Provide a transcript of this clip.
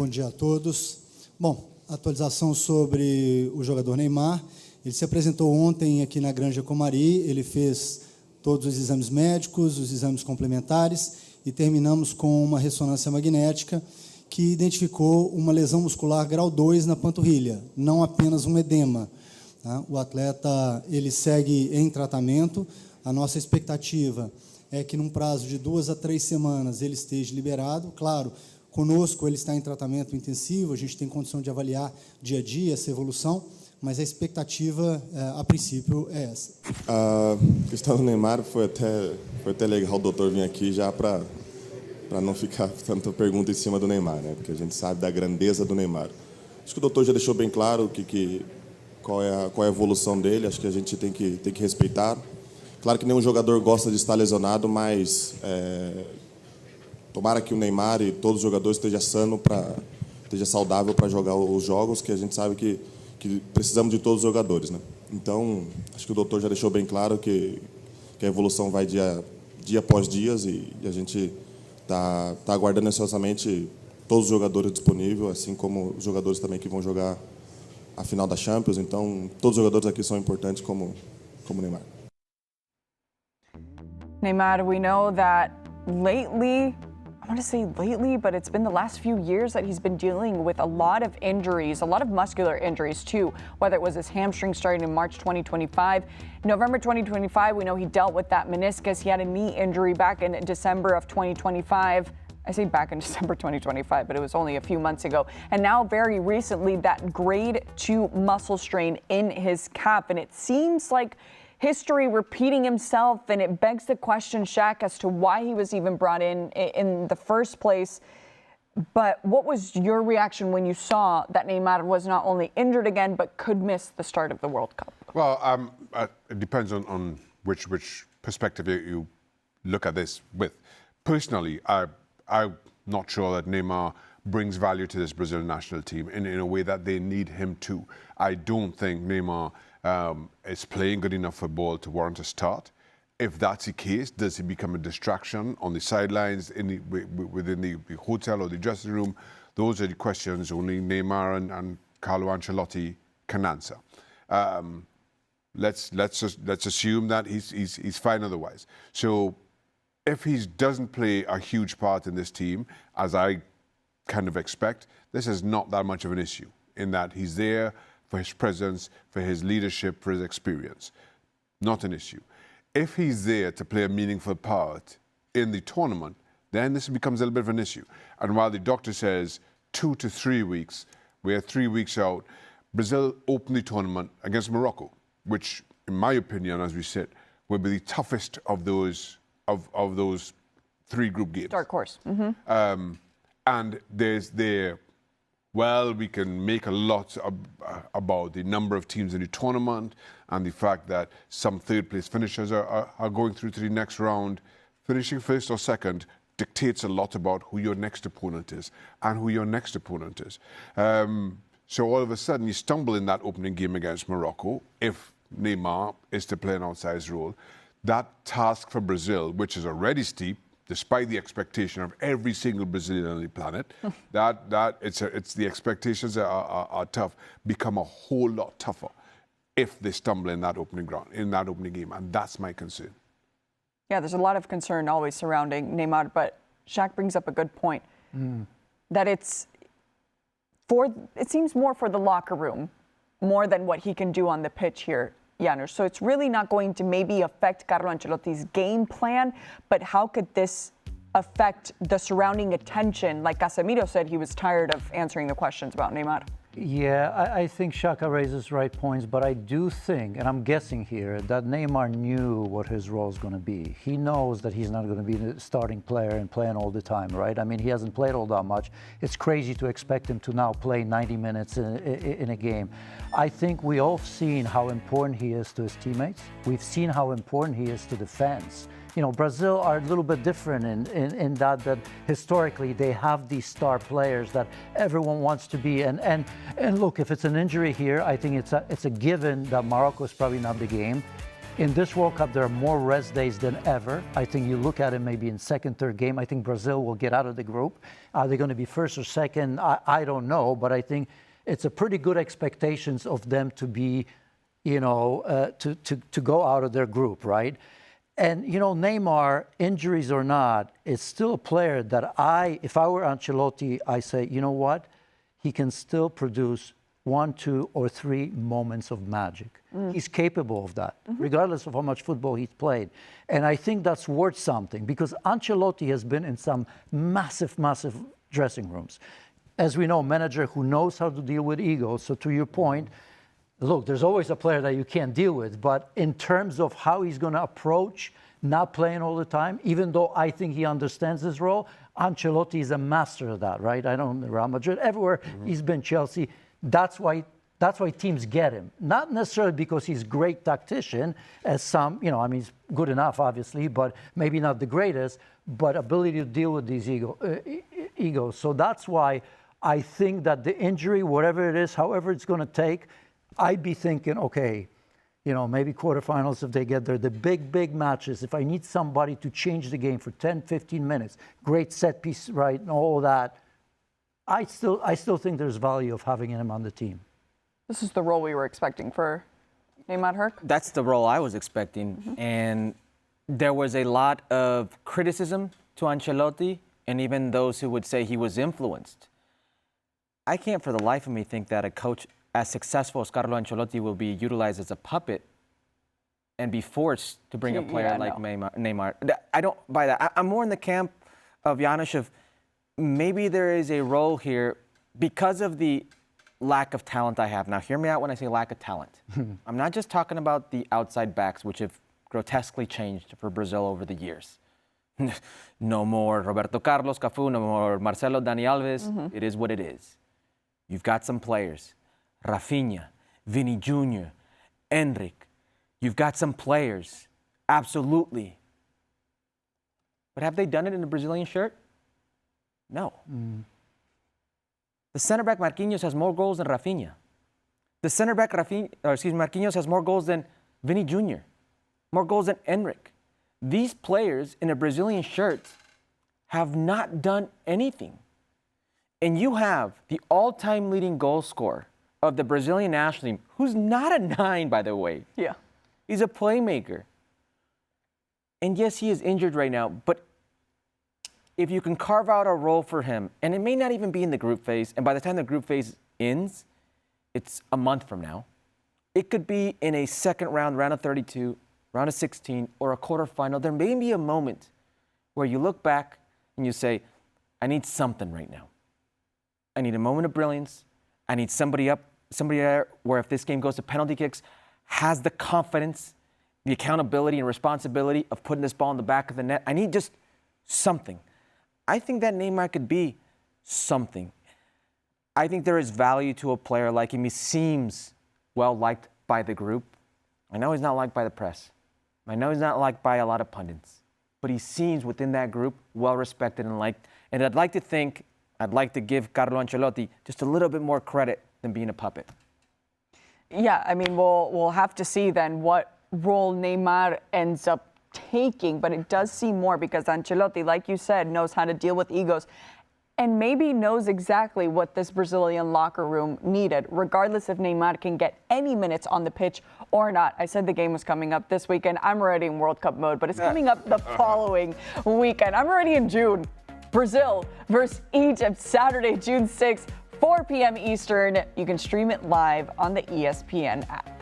Bom dia a todos. Bom, atualização sobre o jogador Neymar. Ele se apresentou ontem aqui na Granja Comari, ele fez todos os exames médicos, os exames complementares e terminamos com uma ressonância magnética que identificou uma lesão muscular grau 2 na panturrilha, não apenas um edema. Tá? O atleta ele segue em tratamento. A nossa expectativa é que, num prazo de 2 a 3 semanas, ele esteja liberado. Claro, conosco ele está em tratamento intensivo, a gente tem condição de avaliar dia a dia essa evolução, mas a expectativa, a princípio, é essa. A questão do Neymar foi até legal o doutor vir aqui já para não ficar tanta pergunta em cima do Neymar, né? Porque a gente sabe da grandeza do Neymar. Acho que o doutor já deixou bem claro qual é a evolução dele, acho que a gente tem que respeitar. Claro que nenhum jogador gosta de estar lesionado, mas tomara que o Neymar e todos os jogadores esteja saudável para jogar os jogos, que a gente sabe que precisamos de todos os jogadores, né? Então, acho que o doutor já deixou bem claro que a evolução vai dia após dia e a gente tá aguardando ansiosamente todos os jogadores disponíveis, assim como os jogadores também que vão jogar a final da Champions. Então, todos os jogadores aqui são importantes como o Neymar. Neymar, we know that lately, I want to say lately, but it's been the last few years that he's been dealing with a lot of injuries, a lot of muscular injuries too, whether it was his hamstring starting in March 2025. November 2025, we know he dealt with that meniscus. He had a knee injury back in December of 2025. I say back in December 2025, but it was only a few months ago. And now very recently, that grade 2 muscle strain in his calf. And it seems like history repeating himself, and it begs the question, Shaq, as to why he was even brought in the first place. But what was your reaction when you saw that Neymar was not only injured again, but could miss the start of the World Cup? Well, it depends on which perspective you look at this with. Personally, I'm not sure that Neymar brings value to this Brazil national team in a way that they need him to. I don't think Neymar is playing good enough football to warrant a start. If that's the case, does he become a distraction on the sidelines, within the hotel or the dressing room? Those are the questions only Neymar and Carlo Ancelotti can answer. Let's assume that he's fine otherwise. So if he doesn't play a huge part in this team, as I kind of expect, this is not that much of an issue in that he's there for his presence, for his leadership, for his experience. Not an issue. If he's there to play a meaningful part in the tournament, then this becomes a little bit of an issue. And while the doctor says 2 to 3 weeks, we're 3 weeks out, Brazil opened the tournament against Morocco, which, in my opinion, as we sit, will be the toughest of those 3 group games. Dark horse. Mm-hmm. And we can make a lot about the number of teams in the tournament and the fact that some third-place finishers are going through to the next round. Finishing first or second dictates a lot about who your next opponent is and who your next opponent is. So all of a sudden, you stumble in that opening game against Morocco, if Neymar is to play an outsized role. That task for Brazil, which is already steep, despite the expectation of every single Brazilian on the planet, it's the expectations that are tough, become a whole lot tougher if they stumble in that opening game, and that's my concern. Yeah, there's a lot of concern always surrounding Neymar, but Shaq brings up a good point, that it seems more for the locker room, more than what he can do on the pitch here, Janusz. So it's really not going to maybe affect Carlo Ancelotti's game plan, but how could this affect the surrounding attention? Like Casemiro said, he was tired of answering the questions about Neymar. Yeah, I think Xhaka raises right points, but I do think, and I'm guessing here, that Neymar knew what his role is going to be. He knows that he's not going to be the starting player and playing all the time, right? I mean, he hasn't played all that much. It's crazy to expect him to now play 90 minutes in a game. I think we all seen how important he is to his teammates. We've seen how important he is to the fans. You know, Brazil are a little bit different in that historically they have these star players that everyone wants to be. And look, if it's an injury here, I think it's a given that Morocco is probably not the game. In this World Cup, there are more rest days than ever. I think you look at it maybe in second, third game. I think Brazil will get out of the group. Are they going to be first or second? I don't know, but I think it's a pretty good expectations of them to be, to go out of their group, right? And, Neymar, injuries or not, is still a player that if I were Ancelotti, I say, you know what? He can still produce 1, 2, or 3 moments of magic. He's capable of that, regardless of how much football he's played. And I think that's worth something, because Ancelotti has been in some massive, massive dressing rooms. As we know, manager who knows how to deal with egos. So to your point, look, there's always a player that you can't deal with, but in terms of how he's going to approach not playing all the time, even though I think he understands his role, Ancelotti is a master of that, right? I don't know, Real Madrid, everywhere he's been, Chelsea. That's why teams get him. Not necessarily because he's a great tactician, as some, he's good enough, obviously, but maybe not the greatest, but ability to deal with these egos. So that's why I think that the injury, whatever it is, however it's going to take, I'd be thinking, okay, maybe quarterfinals if they get there, the big matches, if I need somebody to change the game for 10, 15 minutes, great set piece, right, and all that, I still think there's value of having him on the team. This is the role we were expecting for Neymar, Herc? That's the role I was expecting. And there was a lot of criticism to Ancelotti, and even those who would say he was influenced. I can't for the life of me think that a coach as successful as Carlo Ancelotti will be utilized as a puppet and be forced to bring a player like Neymar. I don't buy that. I'm more in the camp of Janusz of maybe there is a role here because of the lack of talent I have. Now, hear me out when I say lack of talent. I'm not just talking about the outside backs, which have grotesquely changed for Brazil over the years. No more Roberto Carlos, Cafu, no more Marcelo, Dani Alves. It is what it is. You've got some players. Rafinha, Vini Jr., Enric. You've got some players, absolutely. But have they done it in a Brazilian shirt? No. The center back Marquinhos has more goals than Rafinha. The center back Marquinhos has more goals than Vini Jr., more goals than Enric. These players in a Brazilian shirt have not done anything. And you have the all-time leading goal scorer of the Brazilian national team, who's not a 9, by the way. Yeah. He's a playmaker. And yes, he is injured right now, but if you can carve out a role for him, and it may not even be in the group phase, and by the time the group phase ends, it's a month from now. It could be in a second round, round of 32, round of 16, or a quarterfinal. There may be a moment where you look back and you say, I need something right now. I need a moment of brilliance. I need somebody there where if this game goes to penalty kicks, has the confidence, the accountability and responsibility of putting this ball in the back of the net. I need just something. I think that Neymar could be something. I think there is value to a player like him. He seems well-liked by the group. I know he's not liked by the press. I know he's not liked by a lot of pundits. But he seems within that group well-respected and liked. And I'd like to give Carlo Ancelotti just a little bit more credit than being a puppet. Yeah, I mean, we'll have to see then what role Neymar ends up taking, but it does seem more because Ancelotti, like you said, knows how to deal with egos and maybe knows exactly what this Brazilian locker room needed, regardless if Neymar can get any minutes on the pitch or not. I said the game was coming up this weekend. I'm already in World Cup mode, but it's coming up the following weekend. I'm already in June. Brazil versus Egypt, Saturday, June 6th, 4 p.m. Eastern. You can stream it live on the ESPN app.